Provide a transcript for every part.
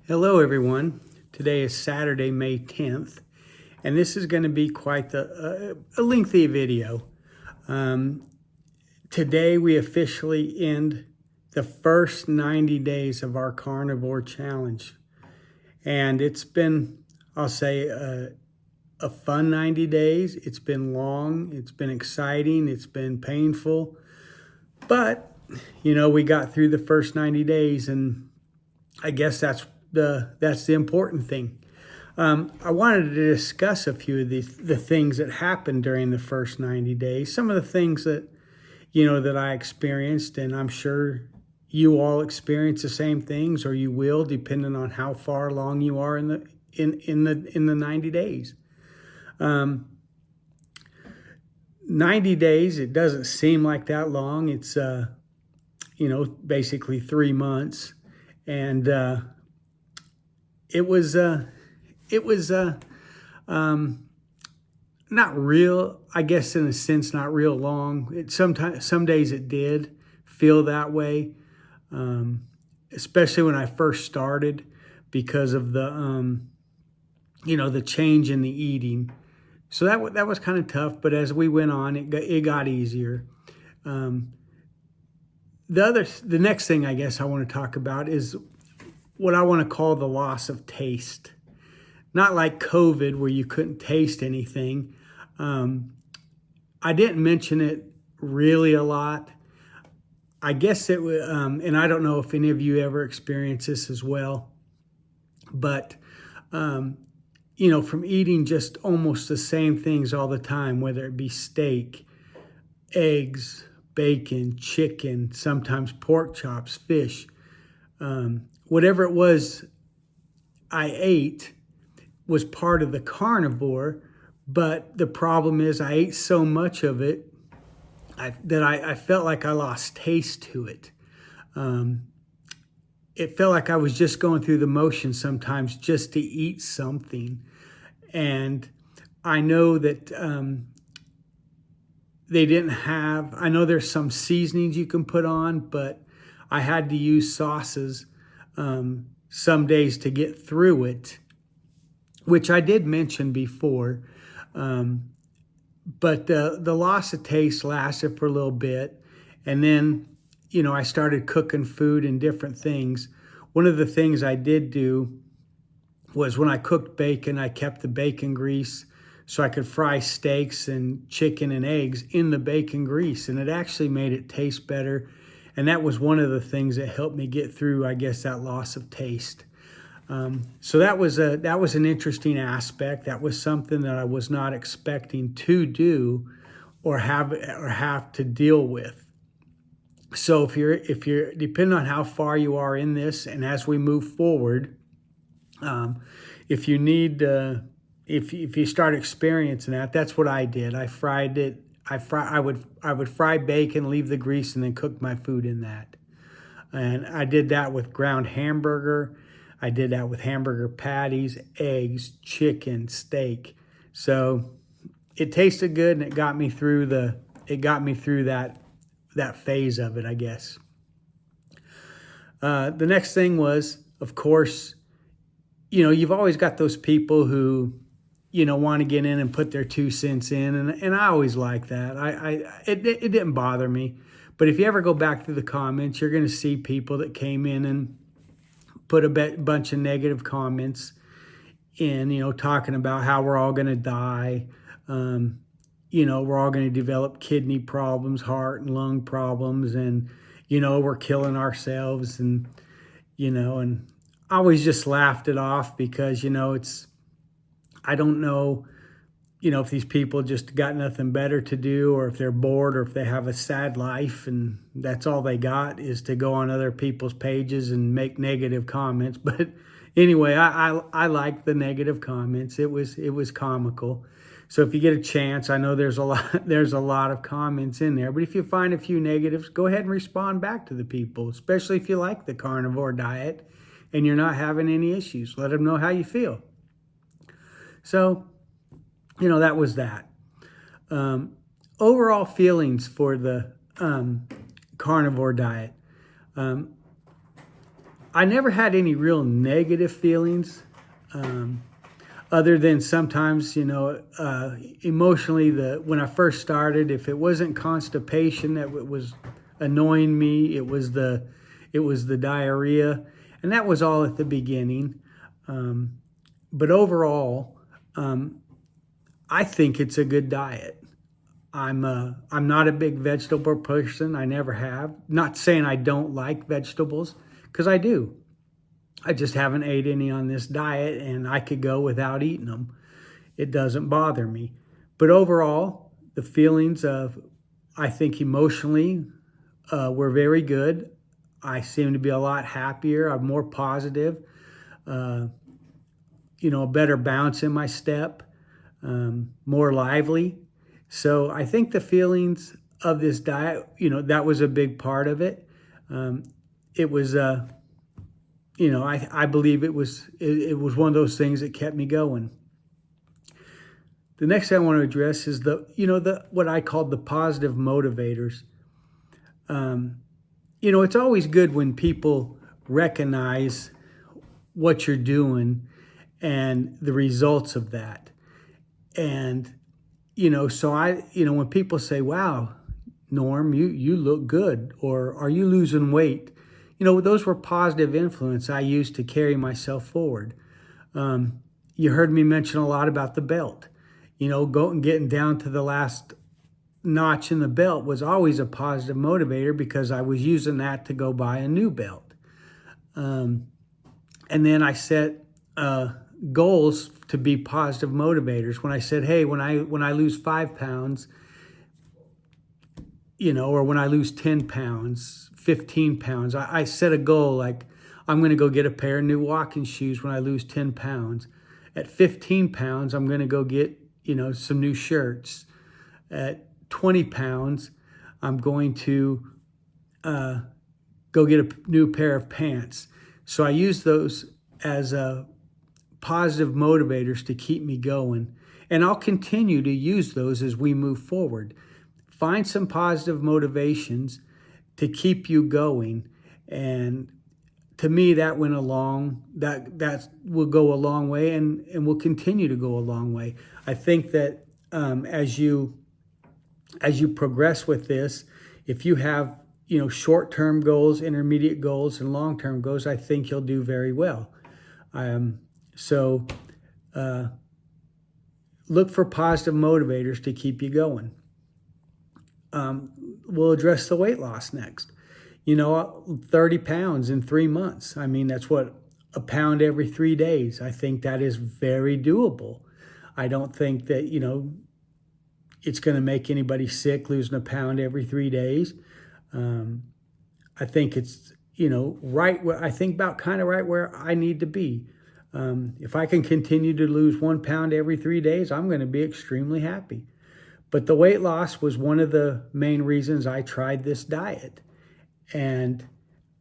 Hello, everyone. Today is Saturday, May 10th, and this is going to be quite a lengthy video. Today, we officially end the first 90 days of our carnivore challenge, and it's been, I'll say, a fun 90 days. It's been long, it's been exciting, it's been painful, but we got through the first 90 days, and I guess that's the important thing. I wanted to discuss a few of the things that happened during the first 90 days. Some of the things that that I experienced, and I'm sure you all experience the same things, or you will, depending on how far along you are in the 90 days. 90 days. It doesn't seem like that long. It's basically 3 months, and it was not real, I guess, in a sense, not real long. Some days it did feel that way, especially when I first started, because of the the change in the eating. So that was kind of tough. But as we went on, it got easier. The next thing I guess I want to talk about is what I want to call the loss of taste. Not like COVID where you couldn't taste anything. I didn't mention it really a lot. I guess it was, and I don't know if any of you ever experienced this as well, but from eating just almost the same things all the time, whether it be steak, eggs, bacon, chicken, sometimes pork chops, fish, whatever it was I ate was part of the carnivore, but the problem is I ate so much of it that I felt like I lost taste to it. It felt like I was just going through the motions sometimes just to eat something. And I know that they didn't have, I know there's some seasonings you can put on, but I had to use sauces some days to get through it, which I did mention before. But the loss of taste lasted for a little bit. And then, I started cooking food and different things. One of the things I did do was when I cooked bacon, I kept the bacon grease so I could fry steaks and chicken and eggs in the bacon grease. And it actually made it taste better. And that was one of the things that helped me get through, I guess, that loss of taste. So that was an interesting aspect. That was something that I was not expecting to do or have to deal with. So if you're depending on how far you are in this, and as we move forward, if you need if you start experiencing that, that's what I did. I fried it. I would fry bacon, leave the grease, and then cook my food in that. And I did that with ground hamburger. I did that with hamburger patties, eggs, chicken, steak. So it tasted good, and it got me through that phase of it, I guess. The next thing was, of course, you've always got those people who, want to get in and put their 2 cents in, and I always like that. It didn't bother me, but if you ever go back through the comments, you're going to see people that came in and put a bunch of negative comments in, talking about how we're all going to die. We're all going to develop kidney problems, heart and lung problems, and, we're killing ourselves. And I always just laughed it off because, I don't know, if these people just got nothing better to do, or if they're bored, or if they have a sad life and that's all they got is to go on other people's pages and make negative comments. But anyway, I liked the negative comments. It was comical. So if you get a chance, I know there's a lot of comments in there, but if you find a few negatives, go ahead and respond back to the people, especially if you like the carnivore diet and you're not having any issues. Let them know how you feel. So, that was that. Overall feelings for the carnivore diet. I never had any real negative feelings, other than sometimes, emotionally, when I first started, if it wasn't constipation that was annoying me, it was the diarrhea, and that was all at the beginning. But overall, I think it's a good diet. I'm not a big vegetable person. I never have. Not saying I don't like vegetables, because I do. I just haven't ate any on this diet, and I could go without eating them. It doesn't bother me. But overall, the feelings of, I think emotionally, were very good. I seem to be a lot happier. I'm more positive. Uh, a better bounce in my step. More lively. So I think the feelings of this diet, that was a big part of it. It was, I believe it was one of those things that kept me going. The next thing I want to address is the what I call the positive motivators. It's always good when people recognize what you're doing and the results of that. And, so when people say, wow, Norm, you look good, or are you losing weight? Those were positive influence I used to carry myself forward. You heard me mention a lot about the belt. Getting down to the last notch in the belt was always a positive motivator, because I was using that to go buy a new belt. And then I set goals to be positive motivators. When I said, hey, when I lose 5 pounds, or when I lose 10 pounds, 15 pounds, I set a goal like, I'm going to go get a pair of new walking shoes when I lose 10 pounds. At 15 pounds, I'm going to go get, some new shirts. At 20 pounds, I'm going to go get a new pair of pants. So I use those as positive motivators to keep me going. And I'll continue to use those as we move forward. Find some positive motivations to keep you going. And to me, that that will go a long way, and will continue to go a long way. I think that as you progress with this, if you have short-term goals, intermediate goals, and long-term goals, I think you'll do very well. So look for positive motivators to keep you going. We'll address the weight loss next. 30 pounds in 3 months. I mean, that's what, a pound every 3 days. I think that is very doable. I don't think that, it's going to make anybody sick losing a pound every 3 days. I think it's, right where I think about, kind of right where I need to be. If I can continue to lose 1 pound every 3 days, I'm going to be extremely happy. But the weight loss was one of the main reasons I tried this diet. And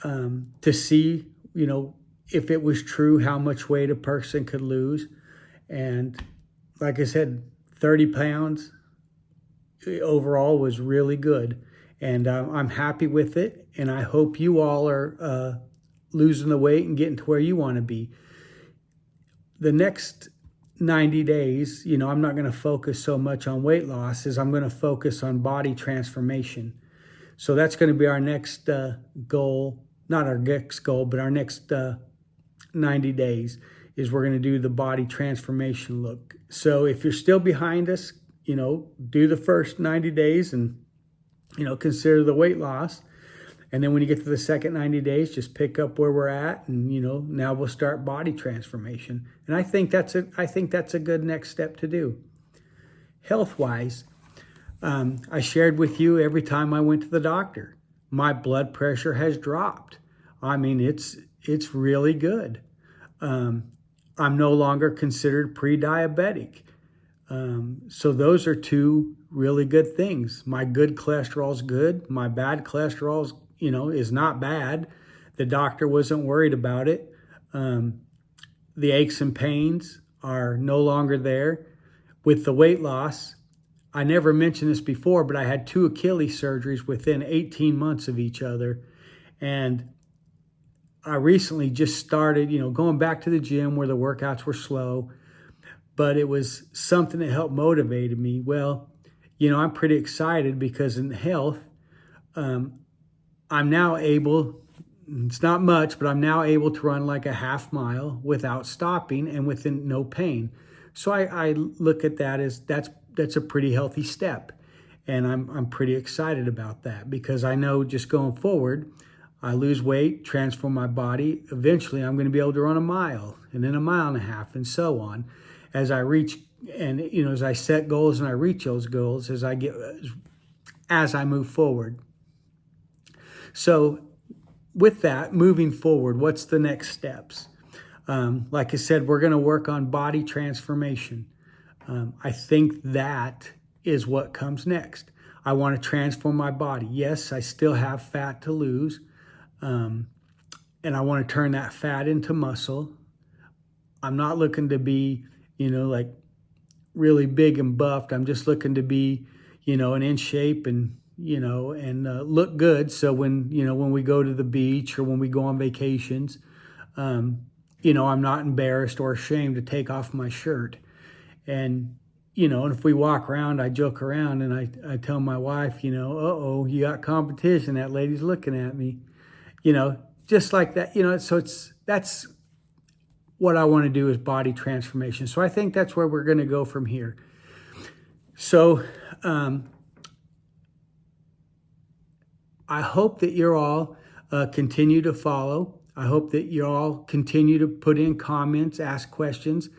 to see, if it was true, how much weight a person could lose. And like I said, 30 pounds overall was really good. And I'm happy with it. And I hope you all are losing the weight and getting to where you want to be. The next 90 days, I'm not going to focus so much on weight loss as I'm going to focus on body transformation. So that's going to be our next goal, not our next goal, but our next 90 days is we're going to do the body transformation look. So if you're still behind us, do the first 90 days and, consider the weight loss. And then when you get to the second 90 days, just pick up where we're at. And, now we'll start body transformation. And I think that's a good next step to do. Health-wise, I shared with you every time I went to the doctor, my blood pressure has dropped. I mean, it's really good. I'm no longer considered pre-diabetic. So those are two really good things. My good cholesterol's good. My bad cholesterol's, is not bad. The doctor wasn't worried about it. The aches and pains are no longer there. With the weight loss, I never mentioned this before, but I had 2 Achilles surgeries within 18 months of each other. And I recently just started, going back to the gym where the workouts were slow, but it was something that helped motivated me. Well, I'm pretty excited because in health, um, I'm now able, it's not much, but I'm now able to run like a half mile without stopping and with no pain. So I look at that as that's a pretty healthy step. And I'm pretty excited about that because I know just going forward, I lose weight, transform my body. Eventually, I'm going to be able to run a mile and then a mile and a half and so on as I reach and as I set goals and I reach those goals as I move forward. So with that, moving forward, what's the next steps? Like I said, we're going to work on body transformation. I think that is what comes next. I want to transform my body. Yes, I still have fat to lose, and I want to turn that fat into muscle. I'm not looking to be, like really big and buffed. I'm just looking to be, and in shape and, look good. So when we go to the beach or when we go on vacations, I'm not embarrassed or ashamed to take off my shirt. And and if we walk around, I joke around and I tell my wife, uh-oh, you got competition. That lady's looking at me, just like that, so that's what I want to do is body transformation. So I think that's where we're going to go from here. So I hope that you're all continue to follow. I hope that you all continue to put in comments, ask questions.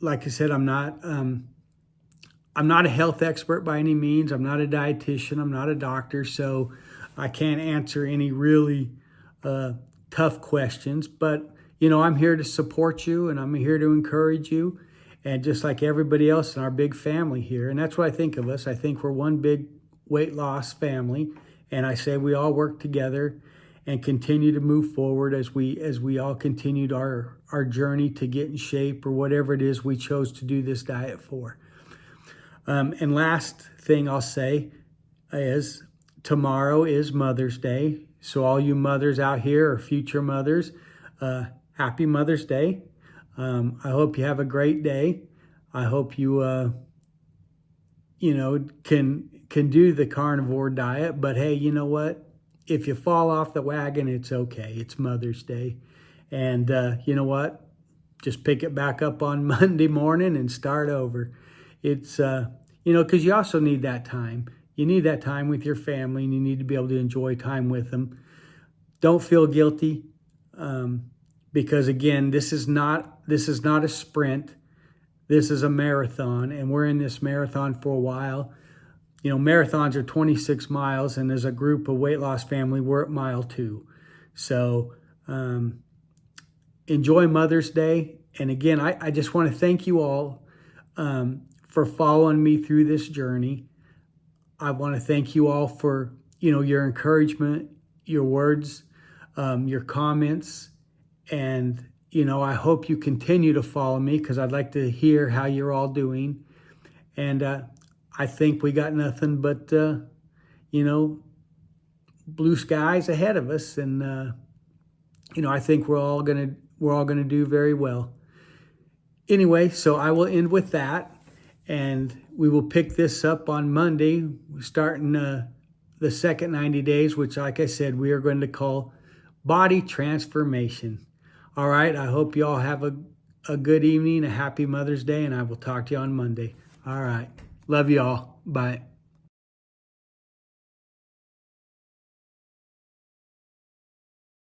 Like I said, I'm not a health expert by any means. I'm not a dietitian. I'm not a doctor, so I can't answer any really tough questions. But I'm here to support you, and I'm here to encourage you, and just like everybody else in our big family here. And that's what I think of us. I think we're one big weight loss family, and I say we all work together and continue to move forward as we all continued our journey to get in shape or whatever it is we chose to do this diet for. And last thing I'll say is tomorrow is Mother's Day. So all you mothers out here or future mothers, happy Mother's Day. I hope you have a great day. I hope you, can do the carnivore diet. But hey, you know what? If you fall off the wagon, it's okay. It's Mother's Day. And you know what? Just pick it back up on Monday morning and start over. It's, because you also need that time. You need that time with your family, and you need to be able to enjoy time with them. Don't feel guilty, because again, this is not a sprint. This is a marathon, and we're in this marathon for a while. Marathons are 26 miles, and as a group of weight loss family, we're at mile 2. So enjoy Mother's Day. And again, I just want to thank you all for following me through this journey. I want to thank you all for, your encouragement, your words, your comments. And, I hope you continue to follow me because I'd like to hear how you're all doing. And I think we got nothing but, blue skies ahead of us. And, I think we're all gonna do very well. Anyway, so I will end with that. And we will pick this up on Monday, starting the second 90 days, which, like I said, we are going to call body transformation. All right, I hope you all have a good evening, a happy Mother's Day, and I will talk to you on Monday. All right, love you all. Bye.